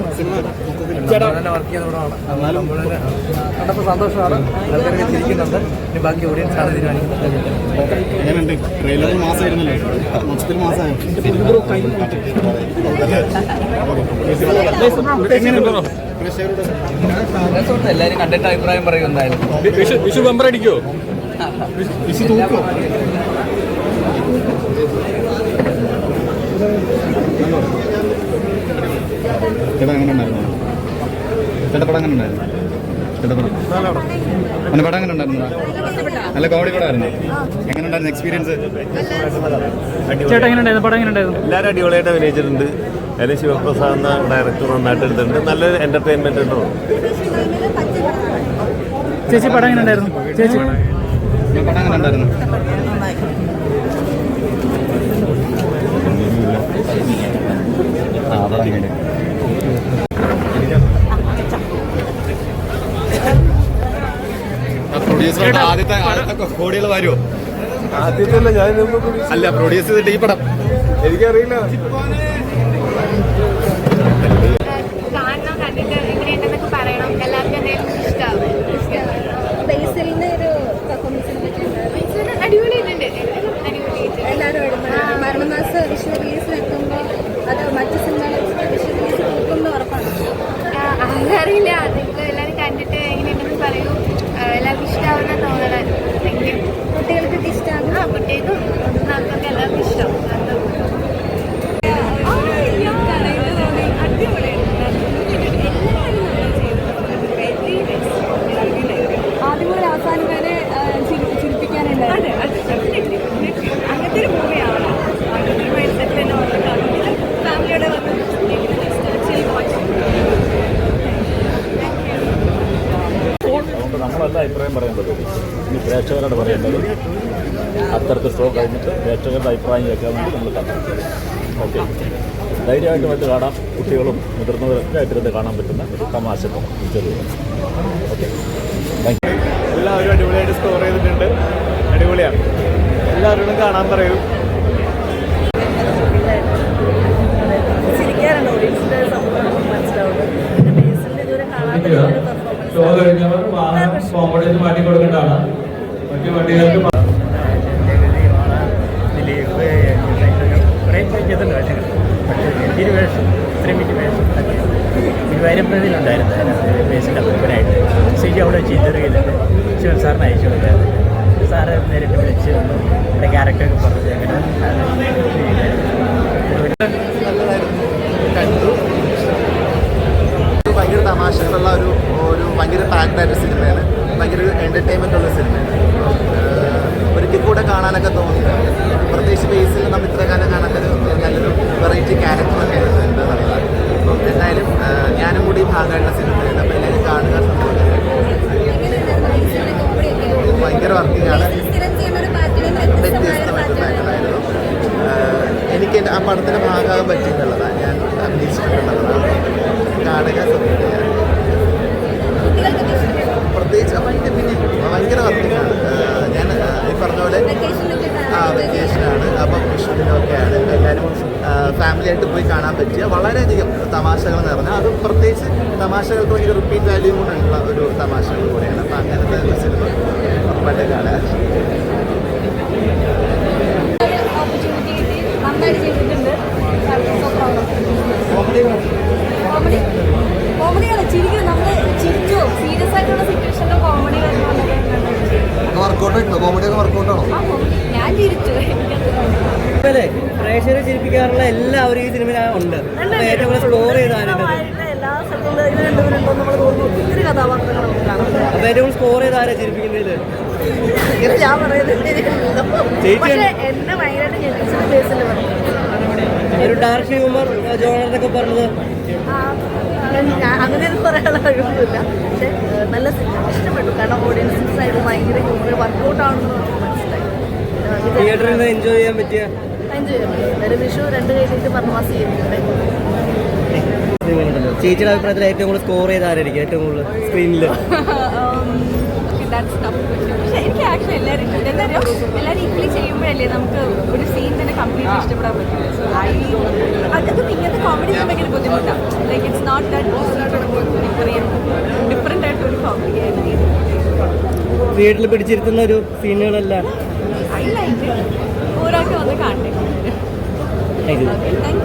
Work ചെയ്ത പടമാണ്. കണ്ടപ്പോൾ സന്തോഷമാണ്. ആൾക്കാരൊക്കെ ചിരിക്കുന്നുണ്ട്. ഇനി ബാക്കി ഓഡിയൻസാണ് തീരുമാനിക്കുന്നത്. എല്ലാവരും കണ്ടിട്ട് അഭിപ്രായം പറയും. എന്തായാലും വിഷു ബമ്പർ അടിക്കുമോ? വിഷു തൂക്കോ? ചേട്ടാ എങ്ങനെ ഉണ്ടായിരുന്നു? ചേട്ടാ പടം എങ്ങനെ ഉണ്ടായിരുന്നു? ചേട്ടാ പടം എങ്ങനെ ഉണ്ടായിരുന്നു? നല്ല കോമഡി പടമായിരുന്നു. എങ്ങനെ ഉണ്ടായിരുന്നു എക്സ്പീരിയൻസ്? ചേട്ടാ എങ്ങനെ ഉണ്ടായിരുന്നു? പടം എങ്ങനെ ഉണ്ടായിരുന്നു? എല്ലാവരും അടിപൊളിയായിട്ട് അഭിനയിച്ചിട്ടുണ്ട്. അതിന് ശിവപ്രസാദ് എന്ന ഡയറക്ടർ നന്നായിട്ട് എടുത്തിട്ടുണ്ട്. നല്ലൊരു എന്റർടൈൻമെന്റ് ഉണ്ടോ? ചേച്ചി പടം എങ്ങനെ ഉണ്ടായിരുന്നു? ചേച്ചി പടം എങ്ങനെ ഉണ്ടായിരുന്നു? ആദ്യത്തെ കോടികൾ വരുമോ? ആദ്യത്തെ അല്ല പ്രൊഡ്യൂസ് ചെയ്തിട്ട് ഈ പടം എനിക്കറിയില്ല. അറിയില്ല. നിങ്ങൾ എല്ലാവരും കണ്ടിട്ട് എങ്ങനെയുണ്ടെന്ന് പറയൂ. എല്ലാവർക്കും ഇഷ്ടമാവുന്ന തോന്നണം. കുട്ടികൾക്കൊക്കെ ഇഷ്ടമാണ്. കുട്ടികൾക്കും നമുക്കൊക്കെ എല്ലാവർക്കും ഇഷ്ടം. ആദ്യം മുതൽ അവസാനം വരെ ചിരിപ്പിക്കാനുണ്ട്. അങ്ങനത്തെ ഒരു മൂവിയാണ്. ഫാമിലിയോടെ വന്ന് നമ്മളല്ല അഭിപ്രായം പറയേണ്ടത്. ഇനി പ്രേക്ഷകരോട് പറയേണ്ടത്. അത്തരത്തിൽ ഷോ കഴിഞ്ഞിട്ട് പ്രേക്ഷകരുടെ അഭിപ്രായം കേൾക്കാൻ വേണ്ടി നമ്മൾ കാണാം. ഓക്കെ, ധൈര്യമായിട്ട് വന്ന് കാണാം. കുട്ടികളും മുതിർന്നവരൊക്കെ ആയിട്ടിരുന്ന് കാണാൻ പറ്റുന്ന ഒരു തമാശ ചെറിയ. Okay, thank you. എല്ലാവരും അടിപൊളിയായിട്ട് സ്കോർ ചെയ്തിട്ടുണ്ട്. അടിപൊളിയാണ്. എല്ലാവരോടും കാണാൻ പറയൂ. ചിരിക്കാറുണ്ട്. ഓഡിയൻസിന്റെ സംഭവം മനസ്സിലാവുന്നത്. ഇതുവരെ കാണാൻ പറ്റുന്ന ഷോ കഴിഞ്ഞവർ വാഹനം കോമ്പൗണ്ടിൽ മാറ്റി കൊടുക്കേണ്ടതാണ്. മറ്റു വണ്ടികൾക്ക് ഗുരുവായൂരപ്പതിലുണ്ടായിരുന്നു ബേസിക് അഭിപ്രായമായിട്ട്. ശരി അവിടെ ചെയ്തെറിയുന്നുണ്ട്. ശിവൻ സാറിന് അയച്ചു കൊടുക്കാറ്. സാറ് നേരിട്ട് വിളിച്ച് എൻ്റെ ക്യാരക്ടറൊക്കെ പറഞ്ഞത് അങ്ങനെ കണ്ടു. ഭയങ്കര തമാശകളുള്ള ഒരു ഭയങ്കര പാക്ഡായിട്ട് സിനിമയാണ്. ഭയങ്കര എൻ്റർടൈൻമെൻ്റ് ഉള്ള സിനിമയാണ്. ഒരിക്കൽ കൂടെ കാണാനൊക്കെ തോന്നുന്നു. പ്രത്യേകിച്ച് ബേസിൽ നമ്മൾ ഇത്ര കാലം കാണാത്തൊരു നല്ലൊരു വെറൈറ്റി ക്യാരക്ടറൊക്കെ ഉണ്ട് എന്നുള്ളത്. അപ്പം എന്തായാലും ഞാനും കൂടി ഭാഗമായിട്ടുള്ള സിനിമയാണ്. അപ്പോൾ എല്ലാവരും കാണുക. ഭയങ്കര വർക്കിംഗ് ആണ്. വ്യത്യസ്തമായിട്ട് പാറ്റേണായിരുന്നു. എനിക്ക് ആ പടത്തിൻ്റെ ഭാഗമാകാൻ പറ്റിയെന്നുള്ളതാണ്. ഞാൻ അഭിനയിച്ചിട്ടുള്ളതാണ്. കാണുക, സപ്പോർട്ട് ചെയ്യുക. പ്രത്യേകിച്ച് ഭയങ്കര വർക്കിംഗാണ്. ഞാൻ ഈ പറഞ്ഞ പോലെ വെക്കേഷനാണ്. അപ്പം വിഷുവിനൊക്കെയാണ്. എല്ലാവരും ഫാമിലിയായിട്ട് പോയി കാണാൻ പറ്റിയ വളരെയധികം തമാശകൾ നിറഞ്ഞ, അത് പ്രത്യേകിച്ച് തമാശകൾക്ക് ഭയങ്കര റിപ്പീറ്റ് വാല്യൂ കൊണ്ടുള്ള ഒരു തമാശകൾ കൂടെയാണ്. അപ്പം അങ്ങനത്തെ ഒരു സിനിമ ഉറപ്പായിട്ട് കാണാൻ. കോമഡിയാണ്. ചിരിക്കും. നമ്മൾ ചിരിച്ചോ? സീരിയസ് ആയിട്ടുള്ള സിറ്റുവേഷനിൽ കോമഡി ഞാൻ ചിരിച്ചു. പ്രേക്ഷകരെ ചിരിപ്പിക്കാറുള്ള എല്ലാവരും ഈ സിനിമയിൽ ഉണ്ട്. ഏറ്റവും കൂടുതൽ സ്കോർ ചെയ്താലും എല്ലാ സ്ഥലത്തും നമ്മൾ ഒത്തിരി കഥാപാത്രങ്ങൾ കാണാം. അപ്പോൾ ഏറ്റവും കൂടുതൽ സ്കോർ ചെയ്ത് ആരാ ചിരിപ്പിക്കുന്നത്? ഞാൻ പറയുന്നത് എന്നെ ഭയങ്കരമായിട്ട് ജനിച്ചത് ബേസിൽ ഒരു ഡാർക്ക് ഹ്യൂമർ ജോണറൊക്കെ പറഞ്ഞത് അങ്ങനെയൊന്നും പറയാനുള്ള കഴിവൊന്നുമില്ല. പക്ഷെ നല്ല ഇഷ്ടപ്പെട്ടു. കാരണം ഓഡിയൻസ് സൈഡ് ഭയങ്കര ഹ്യൂമർ വർക്കൗട്ട് ആണെന്ന് മനസ്സിലായി. തിയേറ്ററിൽ എൻജോയ് ചെയ്യാൻ പറ്റിയ ഒരു വിഷു 2 കഴിഞ്ഞിട്ട് പർമാസ് ചെയ്യുന്നുണ്ട്. ചേച്ചിയുടെ അഭിപ്രായത്തിൽ ഏറ്റവും കൂടുതൽ സ്കോർ ചെയ്ത് ആരായിരിക്കും ഏറ്റവും കൂടുതൽ സ്ക്രീനിൽ? പക്ഷെ എനിക്ക് ആക്ച്വലി എല്ലാവരും എന്താ പറയുക എല്ലാവരും ഈക്വലി ചെയ്യുമ്പോഴല്ലേ നമുക്ക് ഒരു സീൻ തന്നെ കംപ്ലീറ്റ് ഇഷ്ടപ്പെടാൻ പറ്റും. സോ അതും ഇങ്ങനത്തെ കോമഡി ഭയങ്കര ബുദ്ധിമുട്ടാണ്. ലൈക്ക് ഇറ്റ്സ് നോട്ട് ദാറ്റ് ഇത്രയും ഡിഫറെൻ്റ് ആയിട്ടൊരു കോമഡി ആയിട്ട് തിയേറ്ററിൽ പിടിച്ചിരുത്തുന്ന ഒരു സീനുകളെല്ലാം ഐ ലൈക്ക് ഒരാൾക്ക് വന്ന് കാണണ്ടേ. Thank you. Thank you.